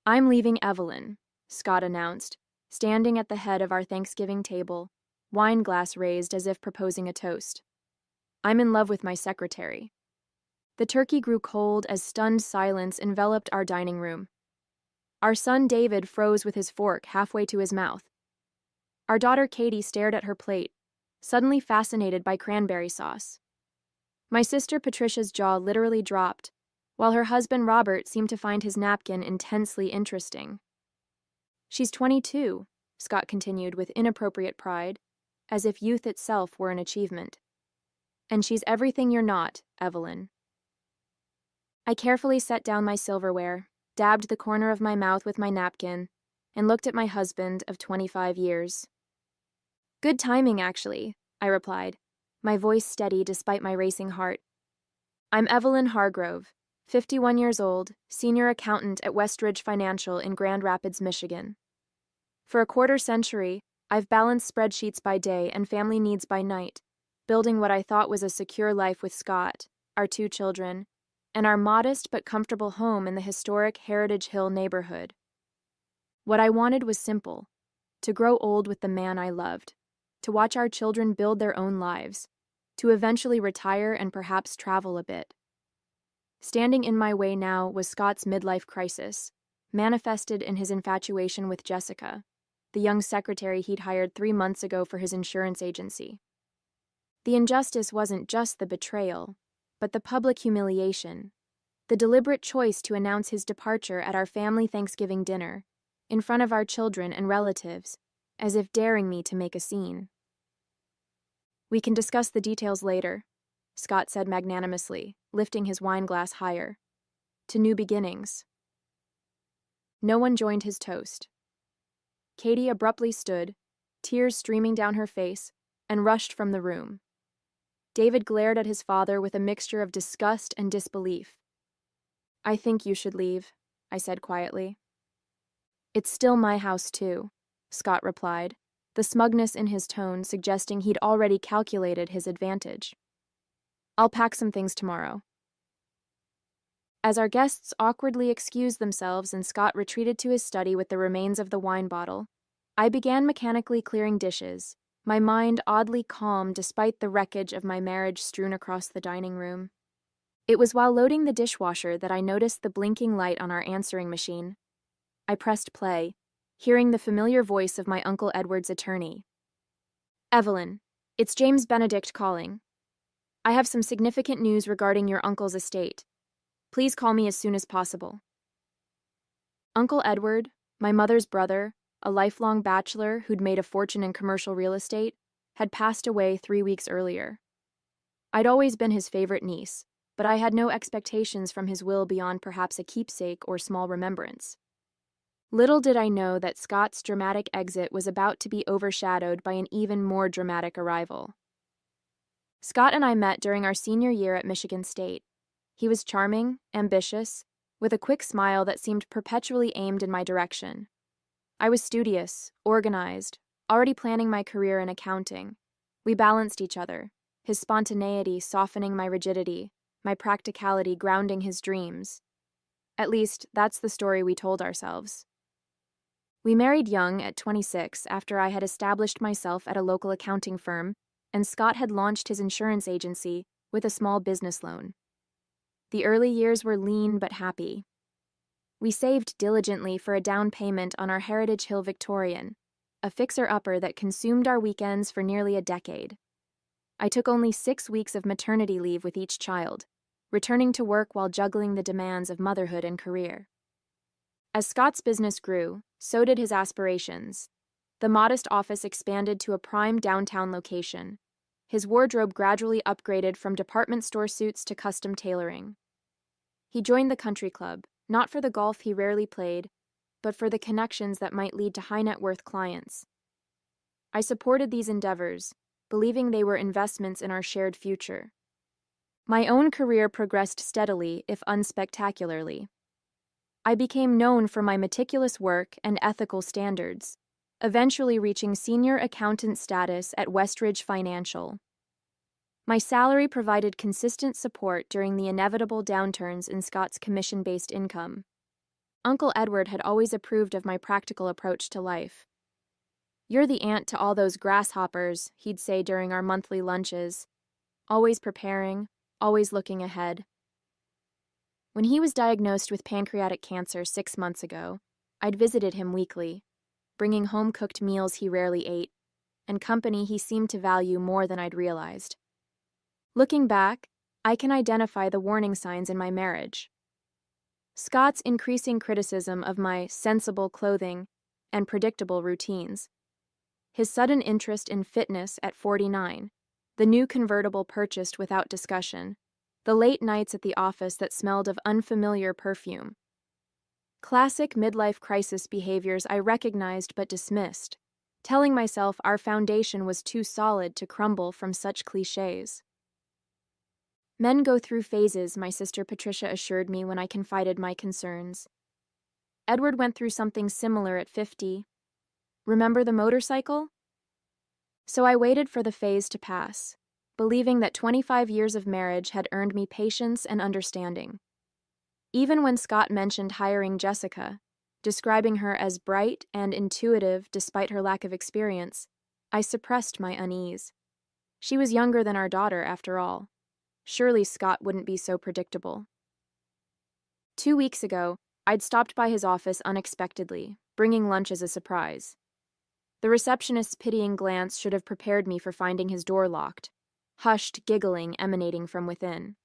"I'm leaving Evelyn," Scott announced, standing at the head of our Thanksgiving table, wine glass raised as if proposing a toast. "I'm in love with my secretary." The turkey grew cold as stunned silence enveloped our dining room. Our son David froze with his fork halfway to his mouth. Our daughter Katie stared at her plate, suddenly fascinated by cranberry sauce. My sister Patricia's jaw literally dropped, while her husband Robert seemed to find his napkin intensely interesting. "She's 22, Scott continued with inappropriate pride, as if youth itself were an achievement. "And she's everything you're not, Evelyn." I carefully set down my silverware, dabbed the corner of my mouth with my napkin, and looked at my husband of 25 years. "Good timing, actually," I replied, my voice steady despite my racing heart. "I'm Evelyn Hargrove, 51 years old, senior accountant at Westridge Financial in Grand Rapids, Michigan. For a quarter century, I've balanced spreadsheets by day and family needs by night, building what I thought was a secure life with Scott, our 2 children, and our modest but comfortable home in the historic Heritage Hill neighborhood. What I wanted was simple: to grow old with the man I loved, to watch our children build their own lives, to eventually retire and perhaps travel a bit. Standing in my way now was Scott's midlife crisis, manifested in his infatuation with Jessica, the young secretary he'd hired 3 months ago for his insurance agency. The injustice wasn't just the betrayal, but the public humiliation, the deliberate choice to announce his departure at our family Thanksgiving dinner, in front of our children and relatives, as if daring me to make a scene. "We can discuss the details later," Scott said magnanimously, lifting his wine glass higher. "To new beginnings." No one joined his toast. Katie abruptly stood, tears streaming down her face, and rushed from the room. David glared at his father with a mixture of disgust and disbelief. "I think you should leave," I said quietly. "It's still my house, too," Scott replied, the smugness in his tone suggesting he'd already calculated his advantage. "I'll pack some things tomorrow." As our guests awkwardly excused themselves and Scott retreated to his study with the remains of the wine bottle, I began mechanically clearing dishes, my mind oddly calm despite the wreckage of my marriage strewn across the dining room. It was while loading the dishwasher that I noticed the blinking light on our answering machine. I pressed play, hearing the familiar voice of my Uncle Edward's attorney. "Evelyn, it's James Benedict calling. I have some significant news regarding your uncle's estate. Please call me as soon as possible." Uncle Edward, my mother's brother, a lifelong bachelor who'd made a fortune in commercial real estate, had passed away 3 weeks earlier. I'd always been his favorite niece, but I had no expectations from his will beyond perhaps a keepsake or small remembrance. Little did I know that Scott's dramatic exit was about to be overshadowed by an even more dramatic arrival. Scott and I met during our senior year at Michigan State. He was charming, ambitious, with a quick smile that seemed perpetually aimed in my direction. I was studious, organized, already planning my career in accounting. We balanced each other, his spontaneity softening my rigidity, my practicality grounding his dreams. At least, that's the story we told ourselves. We married young at 26 after I had established myself at a local accounting firm, and Scott had launched his insurance agency with a small business loan. The early years were lean but happy. We saved diligently for a down payment on our Heritage Hill Victorian, a fixer-upper that consumed our weekends for nearly a decade. I took only 6 weeks of maternity leave with each child, returning to work while juggling the demands of motherhood and career. As Scott's business grew, so did his aspirations. The modest office expanded to a prime downtown location. His wardrobe gradually upgraded from department store suits to custom tailoring. He joined the country club, not for the golf he rarely played, but for the connections that might lead to high-net-worth clients. I supported these endeavors, believing they were investments in our shared future. My own career progressed steadily, if unspectacularly. I became known for my meticulous work and ethical standards, eventually reaching senior accountant status at Westridge Financial. My salary provided consistent support during the inevitable downturns in Scott's commission-based income. Uncle Edward had always approved of my practical approach to life. "You're the aunt to all those grasshoppers," he'd say during our monthly lunches. Always preparing, always looking ahead. When he was diagnosed with pancreatic cancer 6 months ago, I'd visited him weekly, bringing home-cooked meals he rarely ate, and company he seemed to value more than I'd realized. Looking back, I can identify the warning signs in my marriage. Scott's increasing criticism of my sensible clothing and predictable routines. His sudden interest in fitness at 49, the new convertible purchased without discussion, the late nights at the office that smelled of unfamiliar perfume. Classic midlife crisis behaviors I recognized but dismissed, telling myself our foundation was too solid to crumble from such cliches. Men go through phases, my sister Patricia assured me when I confided my concerns. Edward went through something similar at 50. Remember the motorcycle? So I waited for the phase to pass, believing that 25 years of marriage had earned me patience and understanding. Even when Scott mentioned hiring Jessica, describing her as bright and intuitive despite her lack of experience, I suppressed my unease. She was younger than our daughter, after all. Surely Scott wouldn't be so predictable. 2 weeks ago, I'd stopped by his office unexpectedly, bringing lunch as a surprise. The receptionist's pitying glance should have prepared me for finding his door locked, hushed giggling emanating from within.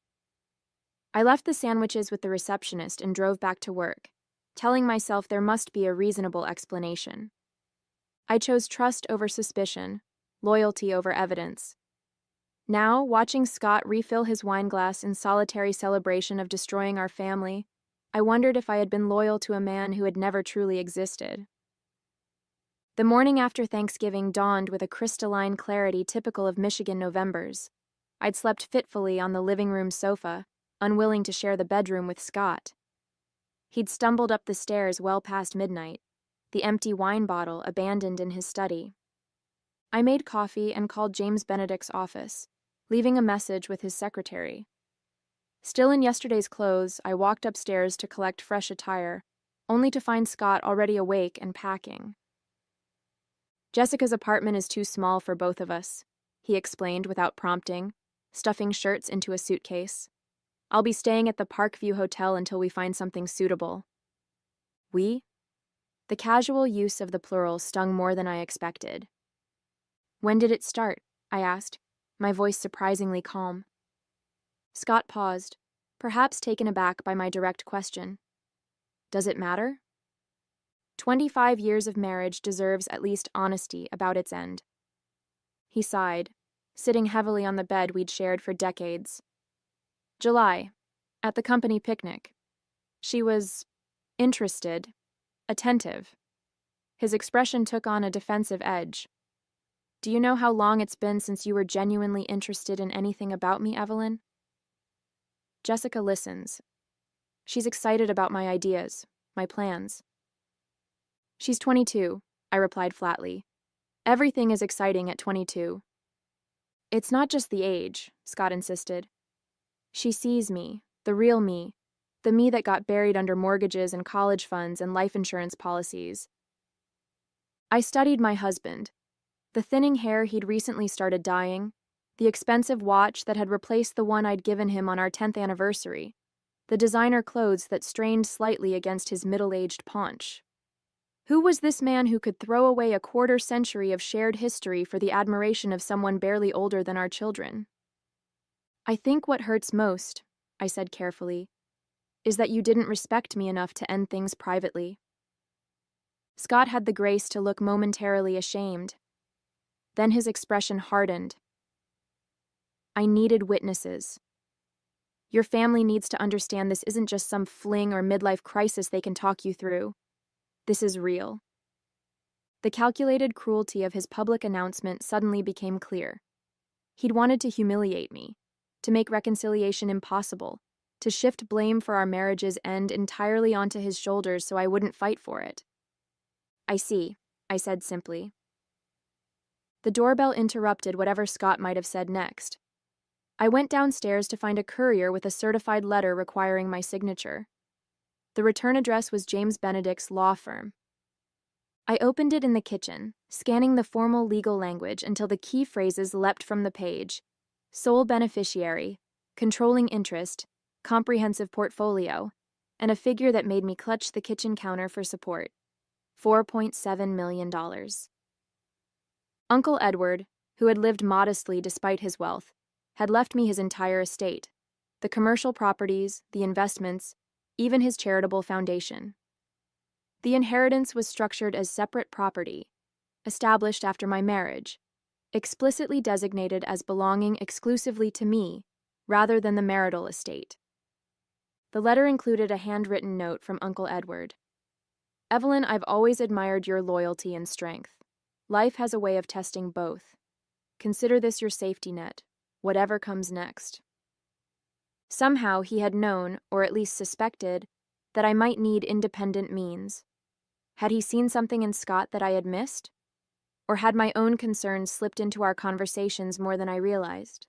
I left the sandwiches with the receptionist and drove back to work, telling myself there must be a reasonable explanation. I chose trust over suspicion, loyalty over evidence. Now, watching Scott refill his wineglass in solitary celebration of destroying our family, I wondered if I had been loyal to a man who had never truly existed. The morning after Thanksgiving dawned with a crystalline clarity typical of Michigan Novembers. I'd slept fitfully on the living room sofa, unwilling to share the bedroom with Scott. He'd stumbled up the stairs well past midnight, the empty wine bottle abandoned in his study. I made coffee and called James Benedict's office, leaving a message with his secretary. Still in yesterday's clothes, I walked upstairs to collect fresh attire, only to find Scott already awake and packing. "Jessica's apartment is too small for both of us," he explained without prompting, stuffing shirts into a suitcase. "I'll be staying at the Parkview Hotel until we find something suitable." "We?" The casual use of the plural stung more than I expected. "When did it start?" I asked, my voice surprisingly calm. Scott paused, perhaps taken aback by my direct question. "Does it matter?" 25 years of marriage deserves at least honesty about its end. He sighed, sitting heavily on the bed we'd shared for decades. "July, at the company picnic. She was interested, attentive." His expression took on a defensive edge. "Do you know how long it's been since you were genuinely interested in anything about me, Evelyn?" Jessica listens. She's excited about my ideas, my plans. "She's 22, I replied flatly. "Everything is exciting at 22. "It's not just the age," Scott insisted. "She sees me, the real me, the me that got buried under mortgages and college funds and life insurance policies." I studied my husband. The thinning hair he'd recently started dyeing, the expensive watch that had replaced the one I'd given him on our 10th anniversary, the designer clothes that strained slightly against his middle-aged paunch. Who was this man who could throw away a quarter-century of shared history for the admiration of someone barely older than our children? "I think what hurts most," I said carefully, "is that you didn't respect me enough to end things privately." Scott had the grace to look momentarily ashamed. Then his expression hardened. "I needed witnesses. Your family needs to understand this isn't just some fling or midlife crisis they can talk you through. This is real." The calculated cruelty of his public announcement suddenly became clear. He'd wanted to humiliate me, to make reconciliation impossible, to shift blame for our marriage's end entirely onto his shoulders so I wouldn't fight for it. "I see," I said simply. The doorbell interrupted whatever Scott might have said next. I went downstairs to find a courier with a certified letter requiring my signature. The return address was James Benedict's law firm. I opened it in the kitchen, scanning the formal legal language until the key phrases leapt from the page. Sole beneficiary, controlling interest, comprehensive portfolio, and a figure that made me clutch the kitchen counter for support. $4.7 million. Uncle Edward, who had lived modestly despite his wealth, had left me his entire estate, the commercial properties, the investments, even his charitable foundation. The inheritance was structured as separate property, established after my marriage, explicitly designated as belonging exclusively to me, rather than the marital estate. The letter included a handwritten note from Uncle Edward. Evelyn, I've always admired your loyalty and strength. Life has a way of testing both. Consider this your safety net, whatever comes next. Somehow he had known, or at least suspected, that I might need independent means. Had he seen something in Scott that I had missed? Or had my own concerns slipped into our conversations more than I realized?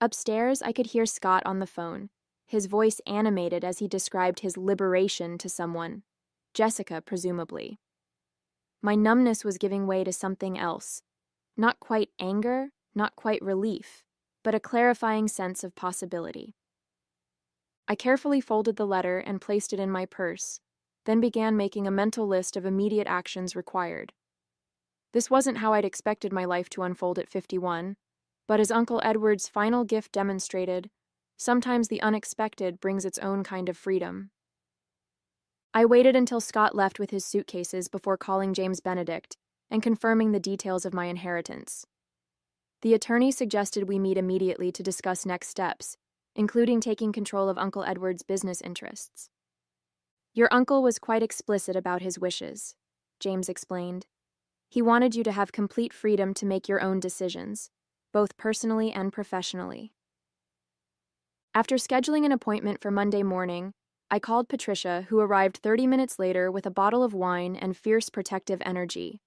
Upstairs, I could hear Scott on the phone, his voice animated as he described his liberation to someone, Jessica, presumably. My numbness was giving way to something else. Not quite anger, not quite relief, but a clarifying sense of possibility. I carefully folded the letter and placed it in my purse, then began making a mental list of immediate actions required. This wasn't how I'd expected my life to unfold at 51, but as Uncle Edward's final gift demonstrated, sometimes the unexpected brings its own kind of freedom. I waited until Scott left with his suitcases before calling James Benedict and confirming the details of my inheritance. The attorney suggested we meet immediately to discuss next steps, including taking control of Uncle Edward's business interests. Your uncle was quite explicit about his wishes, James explained. He wanted you to have complete freedom to make your own decisions, both personally and professionally. After scheduling an appointment for Monday morning, I called Patricia, who arrived 30 minutes later with a bottle of wine and fierce protective energy.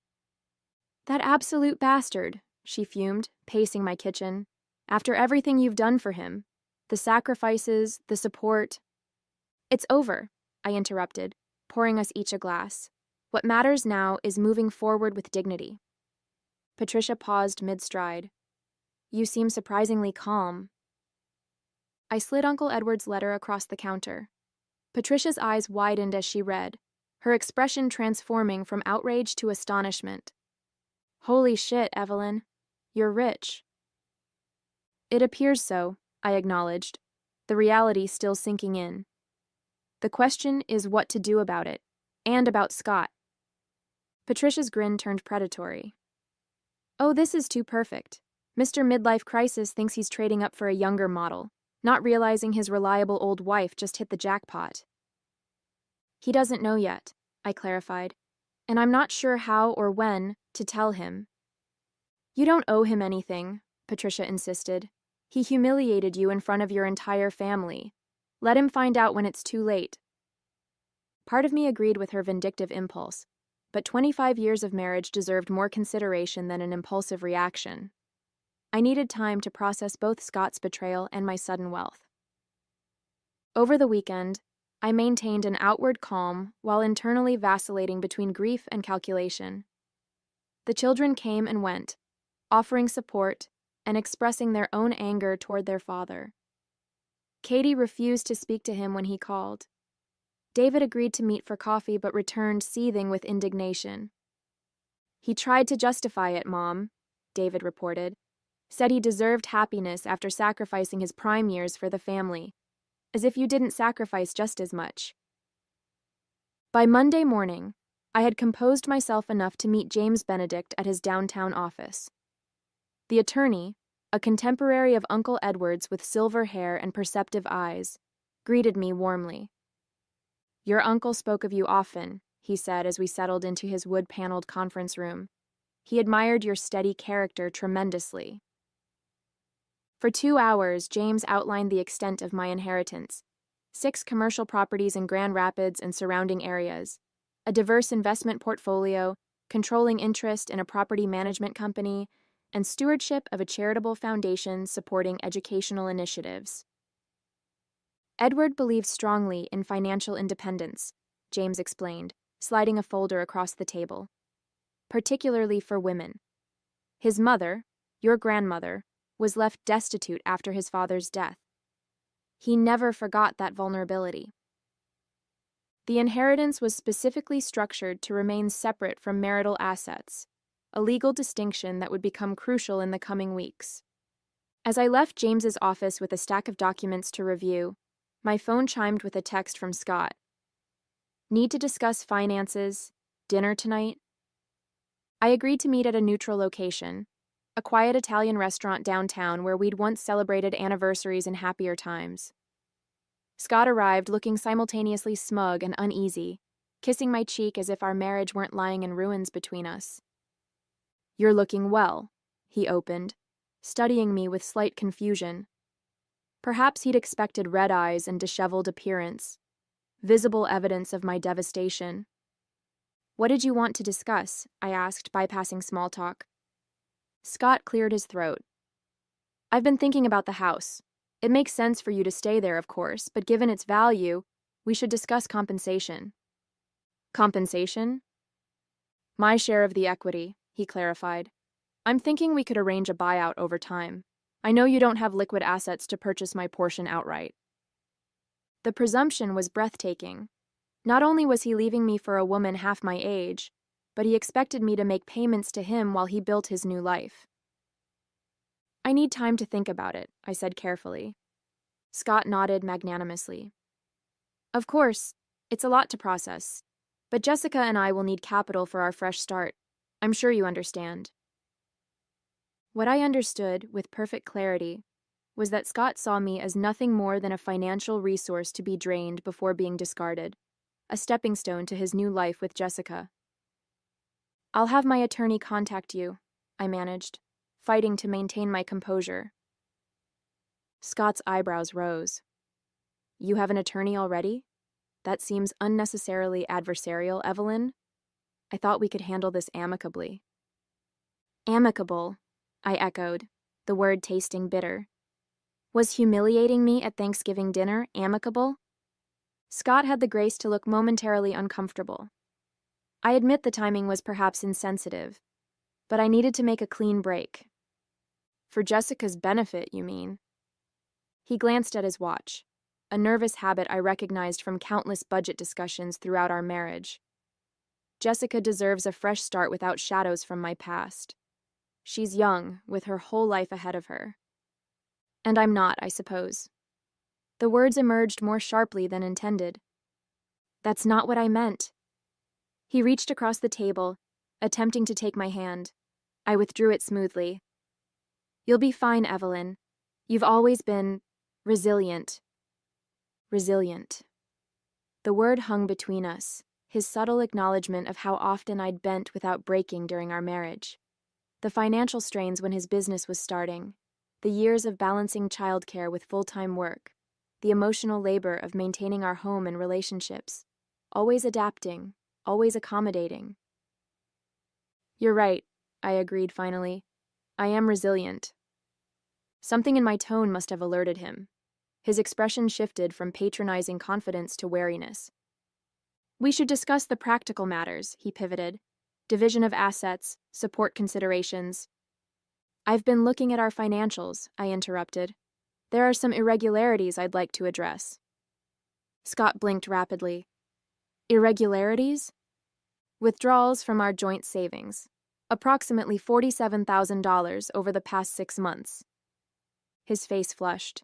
That absolute bastard, she fumed, pacing my kitchen. After everything you've done for him, the sacrifices, the support. It's over, I interrupted, pouring us each a glass. What matters now is moving forward with dignity. Patricia paused mid-stride. You seem surprisingly calm. I slid Uncle Edward's letter across the counter. Patricia's eyes widened as she read, her expression transforming from outrage to astonishment. Holy shit, Evelyn. You're rich. It appears so, I acknowledged, the reality still sinking in. The question is what to do about it, and about Scott. Patricia's grin turned predatory. Oh, this is too perfect. Mr. Midlife Crisis thinks he's trading up for a younger model, not realizing his reliable old wife just hit the jackpot. He doesn't know yet, I clarified, and I'm not sure how or when to tell him. You don't owe him anything, Patricia insisted. He humiliated you in front of your entire family. Let him find out when it's too late. Part of me agreed with her vindictive impulse, but 25 years of marriage deserved more consideration than an impulsive reaction. I needed time to process both Scott's betrayal and my sudden wealth. Over the weekend, I maintained an outward calm while internally vacillating between grief and calculation. The children came and went, offering support and expressing their own anger toward their father. Katie refused to speak to him when he called. David agreed to meet for coffee but returned seething with indignation. He tried to justify it, Mom, David reported. Said he deserved happiness after sacrificing his prime years for the family. As if you didn't sacrifice just as much. By Monday morning, I had composed myself enough to meet James Benedict at his downtown office. The attorney, a contemporary of Uncle Edward's with silver hair and perceptive eyes, greeted me warmly. Your uncle spoke of you often, he said as we settled into his wood-paneled conference room. He admired your steady character tremendously. For 2 hours, James outlined the extent of my inheritance. 6 commercial properties in Grand Rapids and surrounding areas, a diverse investment portfolio, controlling interest in a property management company, and stewardship of a charitable foundation supporting educational initiatives. Edward believes strongly in financial independence, James explained, sliding a folder across the table. Particularly for women. His mother, your grandmother, was left destitute after his father's death. He never forgot that vulnerability. The inheritance was specifically structured to remain separate from marital assets, a legal distinction that would become crucial in the coming weeks. As I left James's office with a stack of documents to review, my phone chimed with a text from Scott. Need to discuss finances, dinner tonight? I agreed to meet at a neutral location, a quiet Italian restaurant downtown where we'd once celebrated anniversaries in happier times. Scott arrived looking simultaneously smug and uneasy, kissing my cheek as if our marriage weren't lying in ruins between us. You're looking well, he opened, studying me with slight confusion. Perhaps he'd expected red eyes and disheveled appearance, visible evidence of my devastation. What did you want to discuss? I asked, bypassing small talk. Scott cleared his throat. I've been thinking about the house. It makes sense for you to stay there, of course, but given its value, we should discuss compensation. Compensation? My share of the equity, he clarified. I'm thinking we could arrange a buyout over time. I know you don't have liquid assets to purchase my portion outright. The presumption was breathtaking. Not only was he leaving me for a woman half my age, but he expected me to make payments to him while he built his new life. I need time to think about it, I said carefully. Scott nodded magnanimously. Of course, it's a lot to process, but Jessica and I will need capital for our fresh start. I'm sure you understand. What I understood, with perfect clarity, was that Scott saw me as nothing more than a financial resource to be drained before being discarded, a stepping stone to his new life with Jessica. I'll have my attorney contact you, I managed, fighting to maintain my composure. Scott's eyebrows rose. You have an attorney already? That seems unnecessarily adversarial, Evelyn. I thought we could handle this amicably. Amicable, I echoed, the word tasting bitter. Was humiliating me at Thanksgiving dinner amicable? Scott had the grace to look momentarily uncomfortable. I admit the timing was perhaps insensitive, but I needed to make a clean break. For Jessica's benefit, you mean? He glanced at his watch, a nervous habit I recognized from countless budget discussions throughout our marriage. Jessica deserves a fresh start without shadows from my past. She's young, with her whole life ahead of her. And I'm not, I suppose. The words emerged more sharply than intended. That's not what I meant. He reached across the table, attempting to take my hand. I withdrew it smoothly. You'll be fine, Evelyn. You've always been resilient. Resilient. The word hung between us, his subtle acknowledgement of how often I'd bent without breaking during our marriage. The financial strains when his business was starting, the years of balancing childcare with full-time work, the emotional labor of maintaining our home and relationships, always adapting, always accommodating. You're right, I agreed finally. I am resilient. Something in my tone must have alerted him. His expression shifted from patronizing confidence to wariness. We should discuss the practical matters, he pivoted. Division of assets, support considerations. I've been looking at our financials, I interrupted. There are some irregularities I'd like to address. Scott blinked rapidly. Irregularities? Withdrawals from our joint savings. Approximately $47,000 over the past 6 months. His face flushed.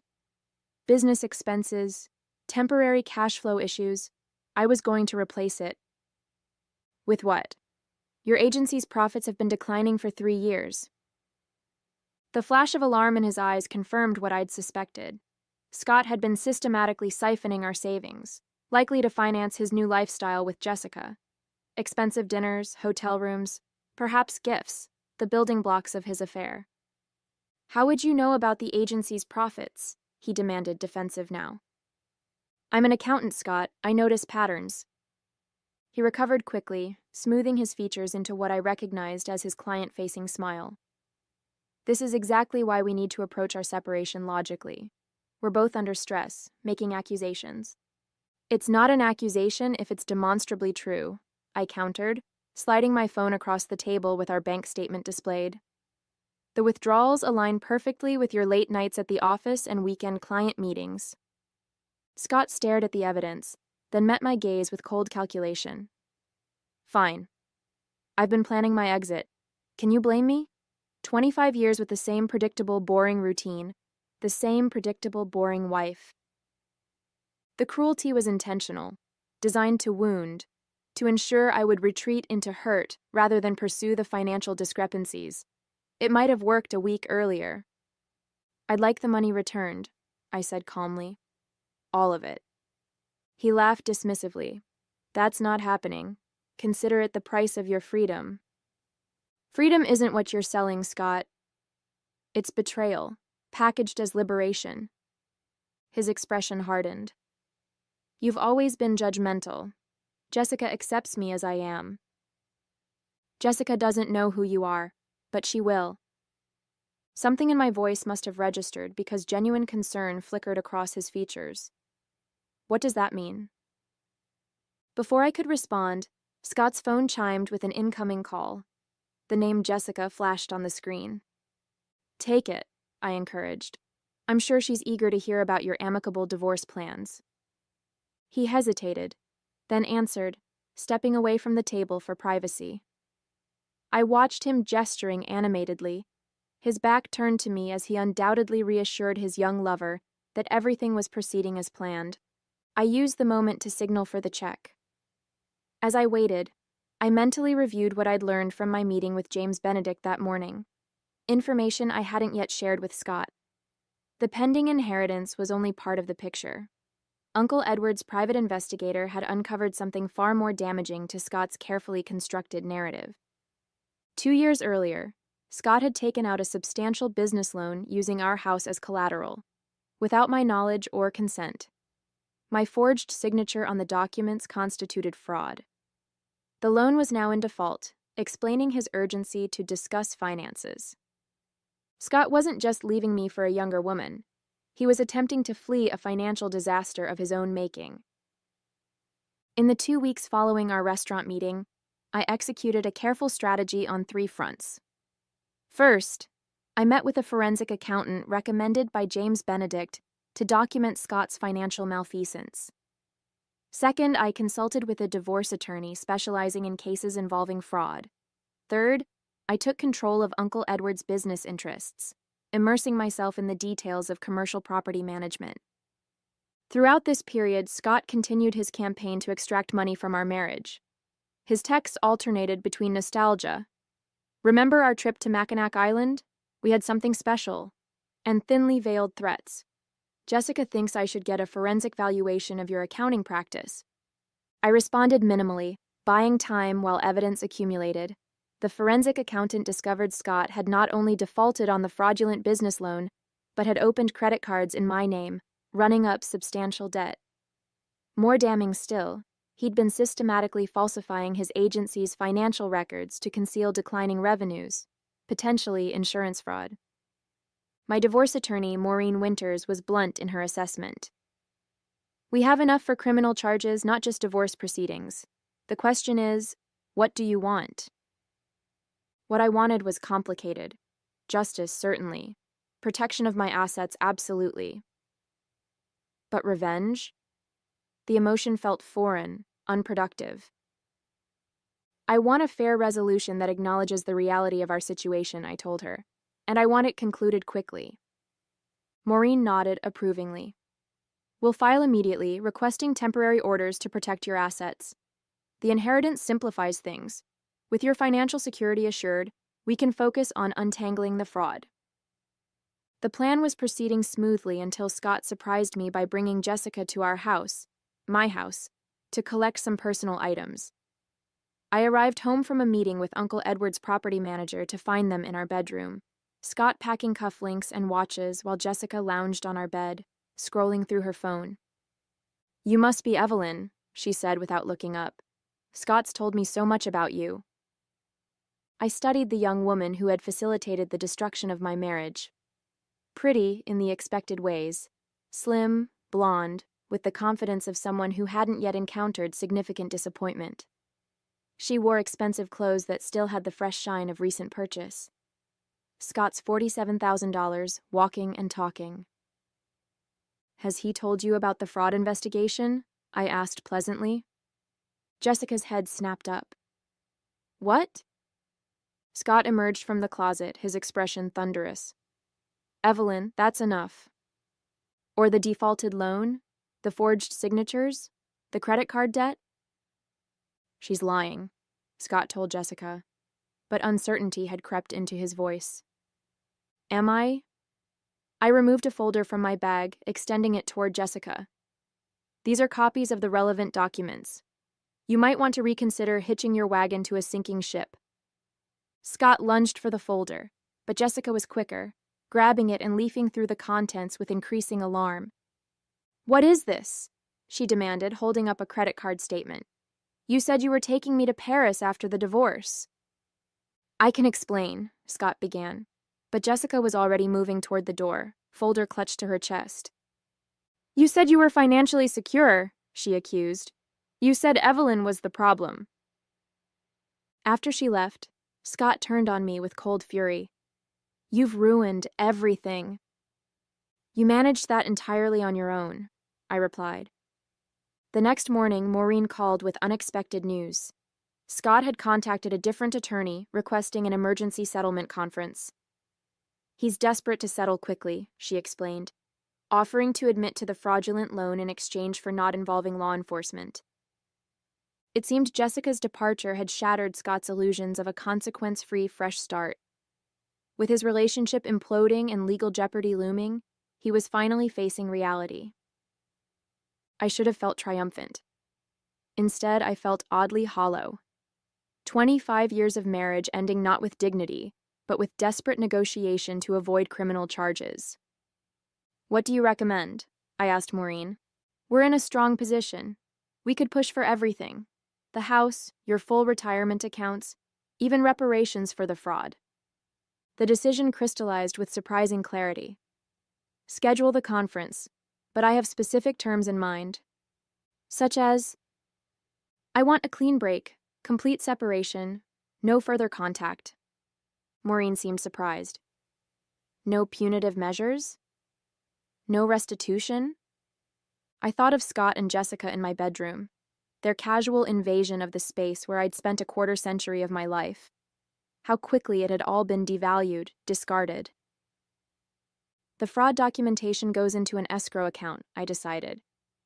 Business expenses, temporary cash flow issues. I was going to replace it. With what? Your agency's profits have been declining for 3 years. The flash of alarm in his eyes confirmed what I'd suspected. Scott had been systematically siphoning our savings, likely to finance his new lifestyle with Jessica. Expensive dinners, hotel rooms, perhaps gifts, the building blocks of his affair. How would you know about the agency's profits? He demanded, defensive now. I'm an accountant, Scott. I notice patterns. He recovered quickly, smoothing his features into what I recognized as his client-facing smile. This is exactly why we need to approach our separation logically. were both under stress, making accusations. It's not an accusation if it's demonstrably true, I countered, sliding my phone across the table with our bank statement displayed. The withdrawals align perfectly with your late nights at the office and weekend client meetings. Scott stared at the evidence, then met my gaze with cold calculation. Fine. I've been planning my exit. Can you blame me? 25 years with the same predictable, boring routine, the same predictable, boring wife. The cruelty was intentional, designed to wound, to ensure I would retreat into hurt rather than pursue the financial discrepancies. It might have worked a week earlier. I'd like the money returned, I said calmly. All of it. He laughed dismissively. That's not happening. Consider it the price of your freedom. Freedom isn't what you're selling, Scott. It's betrayal, packaged as liberation. His expression hardened. You've always been judgmental. Jessica accepts me as I am. Jessica doesn't know who you are, but she will. Something in my voice must have registered because genuine concern flickered across his features. What does that mean? Before I could respond, Scott's phone chimed with an incoming call. The name Jessica flashed on the screen. Take it, I encouraged. I'm sure she's eager to hear about your amicable divorce plans. He hesitated, then answered, stepping away from the table for privacy. I watched him gesturing animatedly, his back turned to me as he undoubtedly reassured his young lover that everything was proceeding as planned. I used the moment to signal for the check. As I waited, I mentally reviewed what I'd learned from my meeting with James Benedict that morning, information I hadn't yet shared with Scott. The pending inheritance was only part of the picture. Uncle Edward's private investigator had uncovered something far more damaging to Scott's carefully constructed narrative. 2 years earlier, Scott had taken out a substantial business loan using our house as collateral, without my knowledge or consent. My forged signature on the documents constituted fraud. The loan was now in default, explaining his urgency to discuss finances. Scott wasn't just leaving me for a younger woman. He was attempting to flee a financial disaster of his own making. In the 2 weeks following our restaurant meeting, I executed a careful strategy on 3 fronts. First, I met with a forensic accountant recommended by James Benedict to document Scott's financial malfeasance. Second, I consulted with a divorce attorney specializing in cases involving fraud. Third, I took control of Uncle Edward's business interests, immersing myself in the details of commercial property management. Throughout this period, Scott continued his campaign to extract money from our marriage. His texts alternated between nostalgia, "Remember our trip to Mackinac Island? We had something special," and thinly veiled threats. "Jessica thinks I should get a forensic valuation of your accounting practice." I responded minimally, buying time while evidence accumulated. The forensic accountant discovered Scott had not only defaulted on the fraudulent business loan, but had opened credit cards in my name, running up substantial debt. More damning still, he'd been systematically falsifying his agency's financial records to conceal declining revenues, potentially insurance fraud. My divorce attorney, Maureen Winters, was blunt in her assessment. "We have enough for criminal charges, not just divorce proceedings. The question is, what do you want?" What I wanted was complicated. Justice, certainly. Protection of my assets, absolutely. But revenge? The emotion felt foreign, unproductive. "I want a fair resolution that acknowledges the reality of our situation," I told her, "and I want it concluded quickly." Maureen nodded approvingly. "We'll file immediately, requesting temporary orders to protect your assets. The inheritance simplifies things. With your financial security assured, we can focus on untangling the fraud." The plan was proceeding smoothly until Scott surprised me by bringing Jessica to our house, my house, to collect some personal items. I arrived home from a meeting with Uncle Edward's property manager to find them in our bedroom, Scott packing cufflinks and watches while Jessica lounged on our bed, scrolling through her phone. "You must be Evelyn," she said without looking up. "Scott's told me so much about you." I studied the young woman who had facilitated the destruction of my marriage. Pretty in the expected ways, Slim, blonde, with the confidence of someone who hadn't yet encountered significant disappointment. She wore expensive clothes that still had the fresh shine of recent purchase. Scott's $47,000, walking and talking. "Has he told you about the fraud investigation?" I asked pleasantly. Jessica's head snapped up. "What?" Scott emerged from the closet, his expression thunderous. "Evelyn, that's enough. Or the defaulted loan? The forged signatures? The credit card debt?" "She's lying," Scott told Jessica, but uncertainty had crept into his voice. "Am I?" I removed a folder from my bag, extending it toward Jessica. "These are copies of the relevant documents. You might want to reconsider hitching your wagon to a sinking ship." Scott lunged for the folder, but Jessica was quicker, grabbing it and leafing through the contents with increasing alarm. "What is this?" she demanded, holding up a credit card statement. "You said you were taking me to Paris after the divorce." "I can explain," Scott began, but Jessica was already moving toward the door, folder clutched to her chest. "You said you were financially secure," she accused. "You said Evelyn was the problem." After she left, Scott turned on me with cold fury. "You've ruined everything." "You managed that entirely on your own," I replied. The next morning, Maureen called with unexpected news. Scott had contacted a different attorney requesting an emergency settlement conference. "He's desperate to settle quickly," she explained, offering to admit to the fraudulent loan in exchange for not involving law enforcement. It seemed Jessica's departure had shattered Scott's illusions of a consequence-free fresh start. With his relationship imploding and legal jeopardy looming, he was finally facing reality. I should have felt triumphant. Instead, I felt oddly hollow. 25 years of marriage ending not with dignity, but with desperate negotiation to avoid criminal charges. "What do you recommend?" I asked Maureen. "We're in a strong position. We could push for everything. The house, your full retirement accounts, even reparations for the fraud." The decision crystallized with surprising clarity. "Schedule the conference, but I have specific terms in mind. Such as, I want a clean break, complete separation, no further contact." Maureen seemed surprised. "No punitive measures? No restitution?" I thought of Scott and Jessica in my bedroom, their casual invasion of the space where I'd spent a quarter-century of my life. How quickly it had all been devalued, discarded. "The fraud documentation goes into an escrow account," I decided.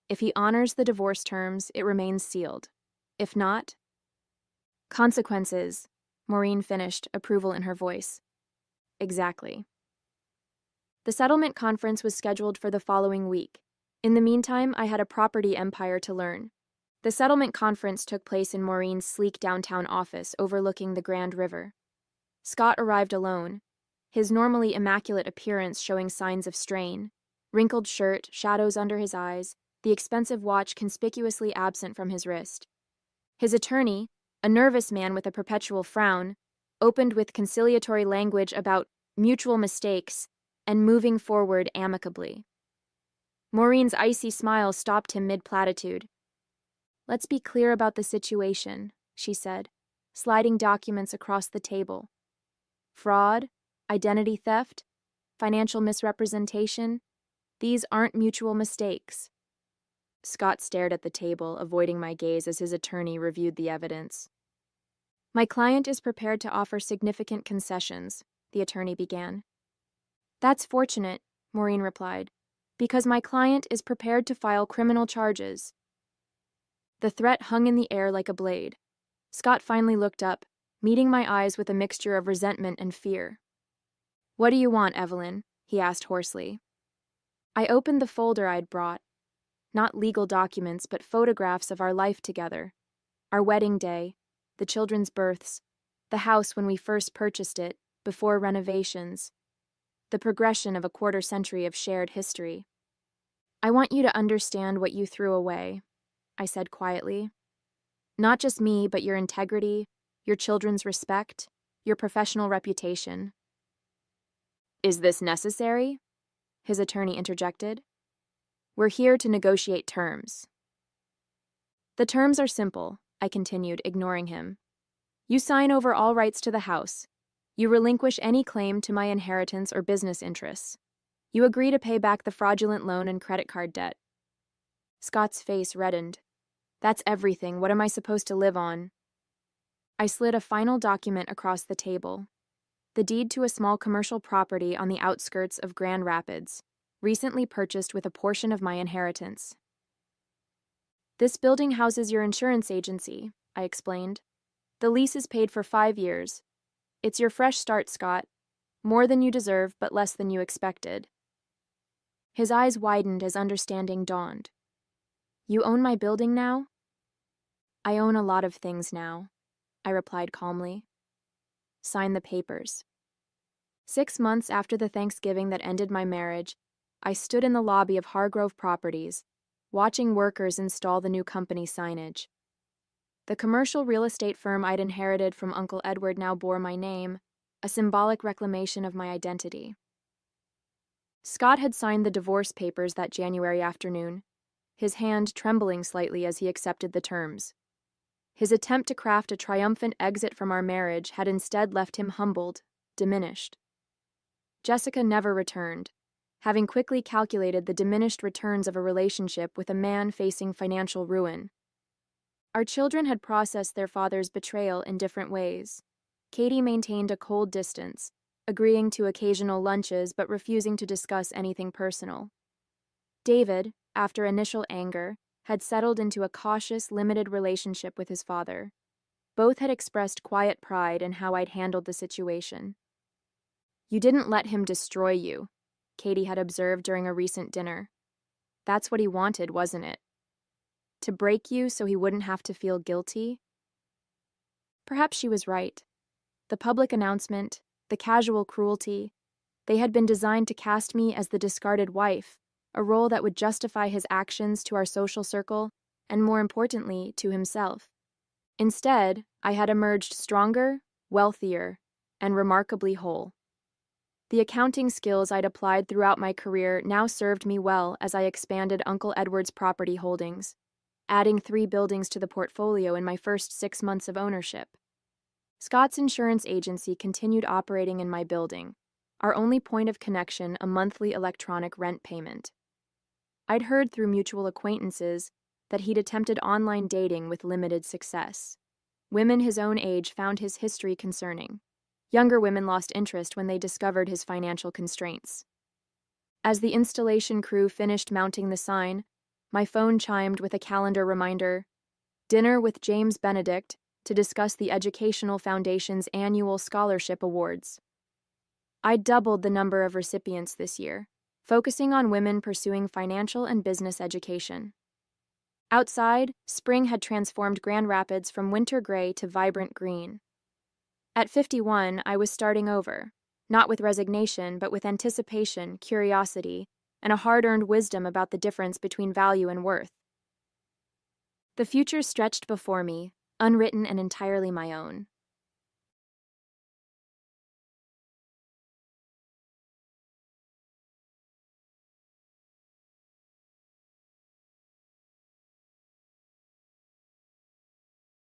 "If he honors the divorce terms, it remains sealed. If not—" "Consequences," Maureen finished, approval in her voice. "Exactly." The settlement conference was scheduled for the following week. In the meantime, I had a property empire to learn. The settlement conference took place in Maureen's sleek downtown office overlooking the Grand River. Scott arrived alone, his normally immaculate appearance showing signs of strain, wrinkled shirt, shadows under his eyes, the expensive watch conspicuously absent from his wrist. His attorney, a nervous man with a perpetual frown, opened with conciliatory language about mutual mistakes and moving forward amicably. Maureen's icy smile stopped him mid-platitude. "Let's be clear about the situation," she said, sliding documents across the table. "Fraud, identity theft, financial misrepresentation, these aren't mutual mistakes." Scott stared at the table, avoiding my gaze as his attorney reviewed the evidence. "My client is prepared to offer significant concessions," the attorney began. "That's fortunate," Maureen replied, "because my client is prepared to file criminal charges." The threat hung in the air like a blade. Scott finally looked up, meeting my eyes with a mixture of resentment and fear. "What do you want, Evelyn?" he asked hoarsely. I opened the folder I'd brought. Not legal documents, but photographs of our life together. Our wedding day, the children's births, the house when we first purchased it, before renovations, the progression of a quarter-century of shared history. "I want you to understand what you threw away," I said quietly. "Not just me, but your integrity, your children's respect, your professional reputation." "Is this necessary?" his attorney interjected. We're here to negotiate terms. The terms are simple, I continued, ignoring him. You sign over all rights to the house. You relinquish any claim to my inheritance or business interests. You agree to pay back the fraudulent loan and credit card debt. Scott's face reddened. That's everything. What am I supposed to live on? I slid a final document across the table. The deed to a small commercial property on the outskirts of Grand Rapids, recently purchased with a portion of my inheritance. This building houses your insurance agency, I explained. The lease is paid for 5 years. It's your fresh start, Scott. More than you deserve, but less than you expected. His eyes widened as understanding dawned. You own my building now? I own a lot of things now, I replied calmly. Sign the papers. 6 months after the Thanksgiving that ended my marriage, I stood in the lobby of Hargrove Properties, watching workers install the new company signage. The commercial real estate firm I'd inherited from Uncle Edward now bore my name, a symbolic reclamation of my identity. Scott had signed the divorce papers that January afternoon, his hand trembling slightly as he accepted the terms. His attempt to craft a triumphant exit from our marriage had instead left him humbled, diminished. Jessica never returned, having quickly calculated the diminished returns of a relationship with a man facing financial ruin. Our children had processed their father's betrayal in different ways. Katie maintained a cold distance, agreeing to occasional lunches but refusing to discuss anything personal. David, after initial anger, had settled into a cautious, limited relationship with his father. Both had expressed quiet pride in how I'd handled the situation. You didn't let him destroy you, Katie had observed during a recent dinner. That's what he wanted, wasn't it? To break you so he wouldn't have to feel guilty? Perhaps she was right. The public announcement, the casual cruelty, they had been designed to cast me as the discarded wife, a role that would justify his actions to our social circle, and more importantly, to himself. Instead, I had emerged stronger, wealthier, and remarkably whole. The accounting skills I'd applied throughout my career now served me well as I expanded Uncle Edward's property holdings, adding 3 buildings to the portfolio in my first 6 months of ownership. Scott's insurance agency continued operating in my building, our only point of connection a monthly electronic rent payment. I'd heard through mutual acquaintances that he'd attempted online dating with limited success. Women his own age found his history concerning. Younger women lost interest when they discovered his financial constraints. As the installation crew finished mounting the sign, my phone chimed with a calendar reminder, dinner with James Benedict to discuss the Educational Foundation's annual scholarship awards. I'd doubled the number of recipients this year, focusing on women pursuing financial and business education. Outside, spring had transformed Grand Rapids from winter gray to vibrant green. At 51, I was starting over, not with resignation, but with anticipation, curiosity, and a hard-earned wisdom about the difference between value and worth. The future stretched before me, unwritten and entirely my own.